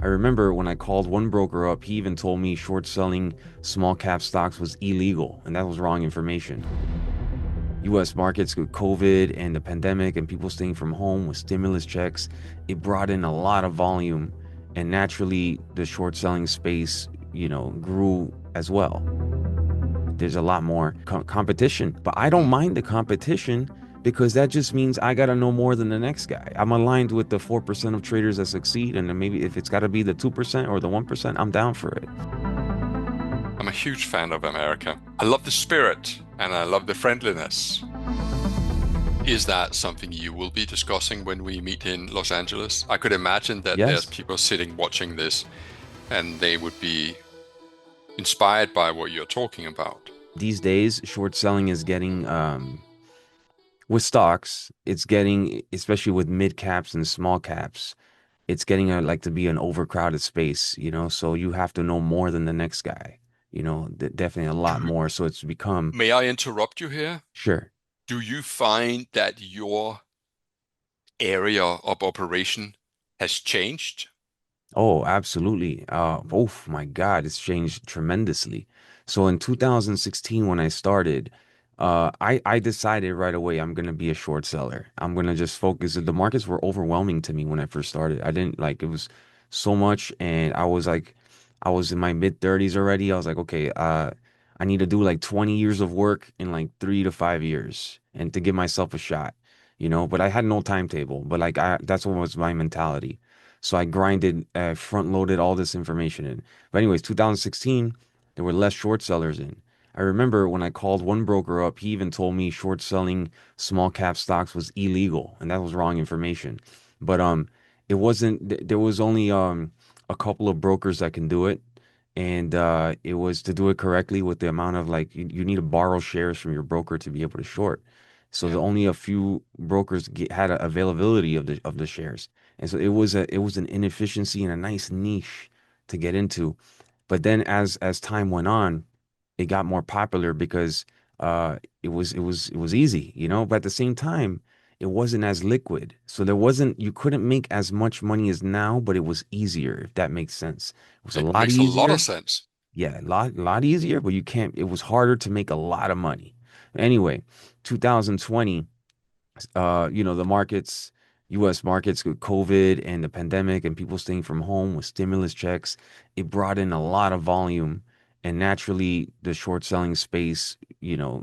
I remember when I called one broker up, he even told me short selling small cap stocks was illegal, and that was wrong information. US markets with COVID and the pandemic and people staying from home with stimulus checks, it brought in a lot of volume, and naturally the short selling space, grew as well. There's a lot more competition, but I don't Mm. mind the competition because that just means I got to know more than the next guy. I'm aligned with the 4% of traders that succeed, and then maybe if it's got to be the 2% or the 1%, I'm down for it. I'm a huge fan of America. I love the spirit and I love the friendliness. Is that something you will be discussing when we meet in Los Angeles? I could imagine that there's Yes. people sitting watching this and they would be inspired by what you're talking about. These days, short selling is getting with stocks, it's getting, especially with mid caps and small caps, it's getting like to be an overcrowded space, so you have to know more than the next guy, definitely a lot Do, more. So it's become, may I interrupt you here? sure. Do you find that your area of operation has changed? Oh, absolutely. Oh my God, it's changed tremendously. So in 2016, when I started, I decided right away I'm gonna be a short seller. I'm gonna just focus. The markets were overwhelming to me when I first started. I didn't like it was so much, and I was in my mid 30s already. I was like, okay, I need to do like 20 years of work in like 3 to 5 years, and to give myself a shot, But I had no timetable, but like that's what was my mentality. So I grinded, front loaded all this information in. But anyways, 2016, there were less short sellers in. I remember when I called one broker up, he even told me short selling small cap stocks was illegal, and that was wrong information. But it wasn't. There was only a couple of brokers that can do it, and it was to do it correctly with the amount of like you need to borrow shares from your broker to be able to short. So Yeah. the only a few brokers had a availability of the shares. And so it was an inefficiency and a nice niche to get into. But then as time went on, it got more popular because it was easy, But at the same time, it wasn't as liquid. So there wasn't you couldn't make as much money as now, but it was easier, if that makes sense. It was a It lot makes a lot of easier. sense. Yeah, a lot easier, but you can't, it was harder to make a lot of money. Anyway, 2020, the markets, US markets with COVID and the pandemic and people staying from home with stimulus checks, it brought in a lot of volume. And naturally, the short selling space,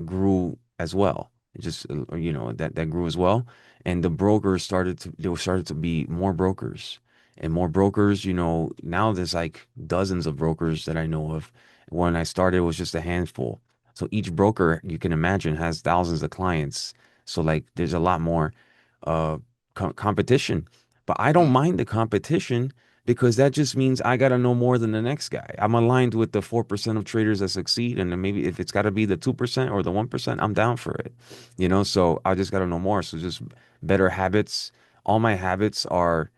grew as well. It just, that grew as well. And the brokers there started to be more brokers and more brokers. Now there's like dozens of brokers that I know of. When I started, it was just a handful. So each broker, you can imagine, has thousands of clients, so like there's a lot more uh competition. But I don't Mm. mind the competition because that just means I got to know more than the next guy. I'm aligned with the 4% of traders that succeed, and then maybe if it's got to be the 2% or the 1%, I'm down for it. So I just got to know more. So just better habits. All my habits are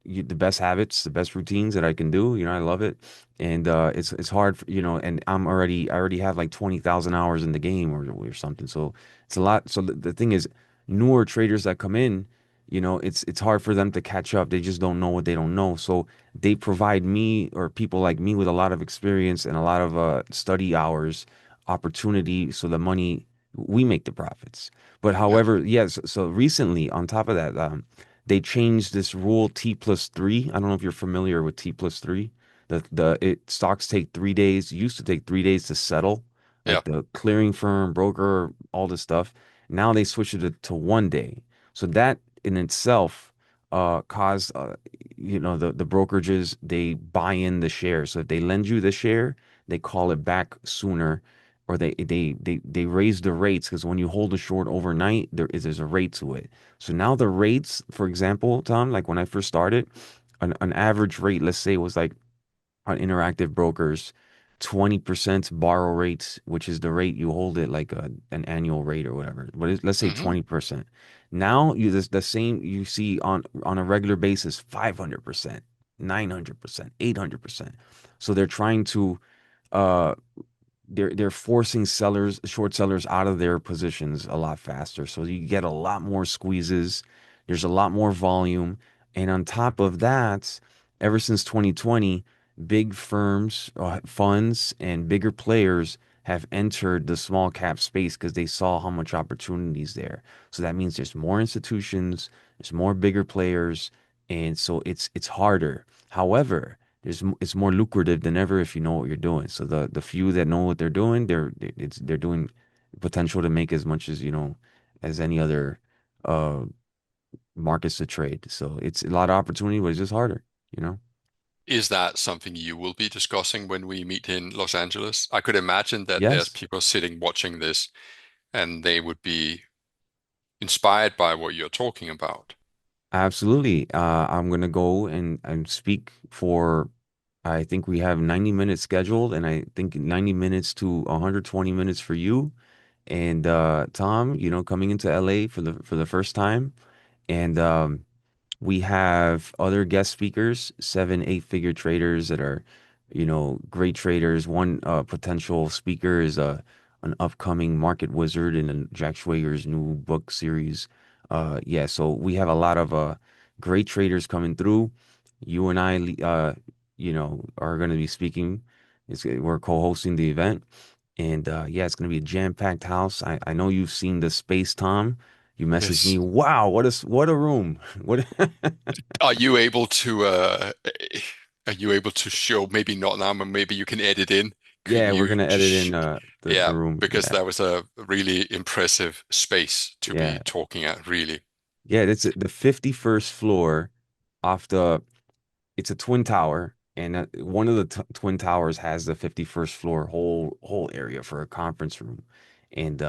the best habits, the best routines that I can do. I love it, and it's hard, and I already have like 20,000 hours in the game or something. So it's a lot. So the thing is, newer traders that come in, it's hard for them to catch up. They just don't know what they don't know. So they provide me or people like me with a lot of experience and a lot of study hours, opportunity. So the money we make the profits. But Yeah. however, yes. So recently, on top of that, they changed this rule T plus three. I don't know if you're familiar with T plus three. Stocks take 3 days, used to take 3 days to settle, Yeah. like the clearing firm, broker, all this stuff. Now they switched it to 1 day. So that in itself caused the brokerages, they buy in the share. So if they lend you the share, they call it back sooner, or they raise the rates because when you hold a short overnight, there's a rate to it. So now the rates, for example, Tom, like when I first started, an average rate, let's say, was like on Interactive Brokers, 20% borrow rates, which is the rate you hold it like an annual rate or whatever. But let's say Hmm. 20%. Now the same you see on a regular basis, 500%, 900%, 800%. So they're trying to uh they're forcing short sellers out of their positions a lot faster. So you get a lot more squeezes. There's a lot more volume. And on top of that, ever since 2020, big firms, funds, and bigger players have entered the small cap space because they saw how much opportunities there. So that means there's more institutions, there's more bigger players, and so it's harder. However, it's more lucrative than ever if you know what you're doing. So the few that know what they're doing, they're doing potential to make as much as as any other uh markets to trade. So it's a lot of opportunity, but it's just harder, you know? Is that something you will be discussing when we meet in Los Angeles? I could imagine that there's Yes, people sitting watching this and they would be inspired by what you're talking about. absolutely. I'm gonna go and speak for, I think we have 90 minutes scheduled, and I think 90 minutes to 120 minutes for you. And Tom, coming into LA for the first time. And we have other guest speakers, seven, eight-figure traders that are, great traders. One potential speaker is an upcoming market wizard in Jack Schwager's new book series. Yeah, so we have a lot of great traders coming through. You and I, are going to be speaking. We're co-hosting the event, and yeah, it's going to be a jam-packed house. I know you've seen the space, Tom. You messaged me. Yes. Wow, what a room. What Are you able to are you able to show, maybe not now, but maybe you can edit in? Could Yeah, we're you gonna edit in just the yeah, room. because Yeah. that was a really impressive space to be Yeah. talking at, really. Yeah, it's the 51st floor off the it's a twin tower, and one of the t twin towers has the 51st floor whole area for a conference room. And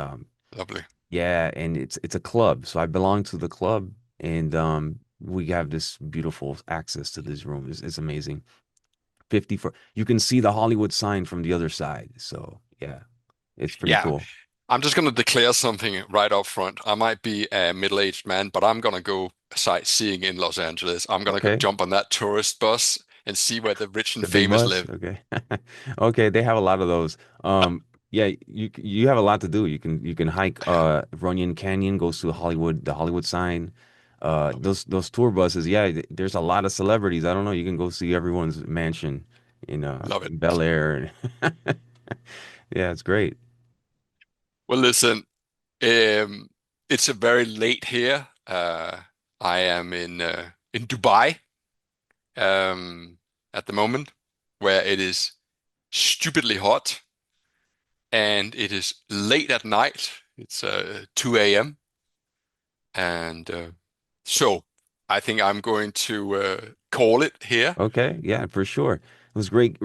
Lovely. yeah, and it's a club. So I belong to the club, and we have this beautiful access to this room. It's amazing. 54. You can see the Hollywood sign from the other side. So, yeah, it's pretty Yeah. cool. I'm just going to declare something right up front. I might be a middle-aged man, but I'm going to go sightseeing in Los Angeles. I'm going to go Okay. jump on that tourist bus and see where the rich and The big famous bus. live. Okay. Okay, they have a lot of those. Yeah, you have a lot to do. You can hike Runyon Canyon, goes to the Hollywood sign. Love it. Those tour buses, yeah, there's a lot of celebrities. I don't know, you can go see everyone's mansion Love it. in Bel Air. Yeah, it's great. Well, listen, um, it's a very late here. I am in Dubai um, at the moment, where it is stupidly hot and it is late at night. It's 2 a.m. And so I think I'm going to call it here. Okay, yeah, for sure. It was great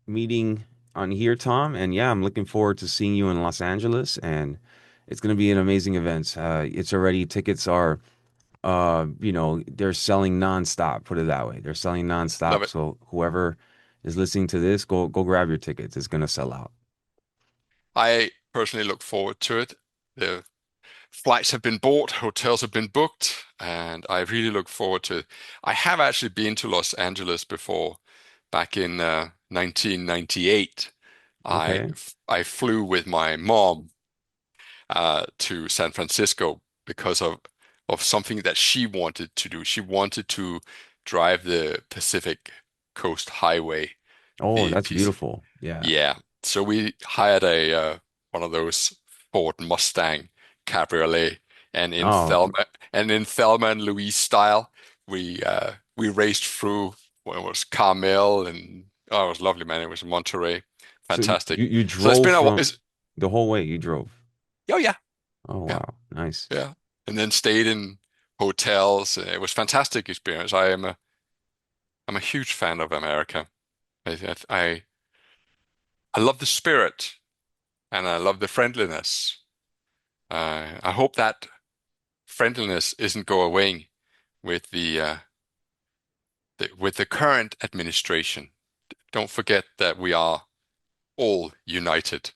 meeting on here, Tom. And yeah, I'm looking forward to seeing you in Los Angeles, and it's gonna be an amazing event. It's already tickets are they're selling nonstop, put it that way. They're selling Love nonstop. it. So whoever is listening to this, go grab your tickets. It's gonna sell out. I personally look forward to it. The flights have been bought, hotels have been booked, and I really look forward to it. I have actually been to Los Angeles before, back in 1998. Okay. I flew with my mom to San Francisco because of something that she wanted to do. She wanted to drive the Pacific Coast Highway, Oh, the that's PC. beautiful. Yeah. Yeah. So we hired a one of those Ford Mustang Cabriolet, and Oh, In Thelma and Louise style, we raced through what it was Carmel, and oh, it was lovely, man. It was in Monterey. so Fantastic. you So it's drove been a from the whole way you drove. oh yeah, Oh, yeah, wow. Nice. yeah. And then stayed in hotels. It was fantastic experience. I'm a huge fan of America. I love the spirit and I love the friendliness. I hope that friendliness isn't go away with with the current administration. Don't forget that we are all united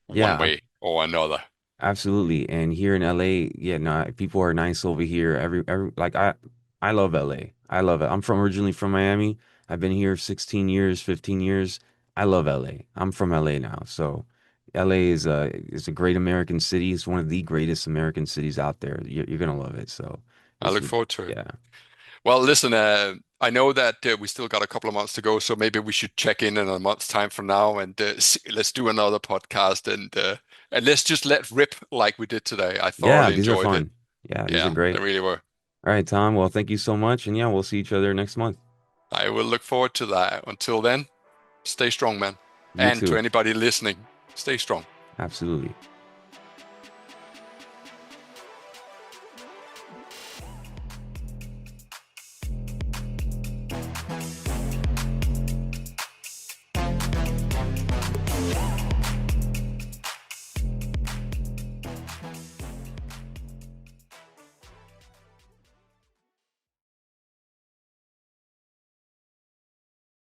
one Yeah, way or another. absolutely. And here in LA, yeah, no, people are nice over here. Every like I love LA. I love it. I'm from originally from Miami. I've been here 16 years, 15 years. I love LA. I'm from LA now. So LA is a great American city. It's one of the greatest American cities out there. You're gonna love it. So I this look would forward to it. yeah. Well, listen, I know that we still got a couple of months to go, so maybe we should check in a month's time from now and let's do another podcast and let's just let rip like we did today. I Yeah, thoroughly these are enjoyed it. fun. Yeah, these are Yeah, they great. really were. All right, Tom. Well, thank you so much. And yeah, we'll see each other next month. I will look forward to that. Until then, stay strong, man. You And to too. anybody listening, stay strong. Absolutely.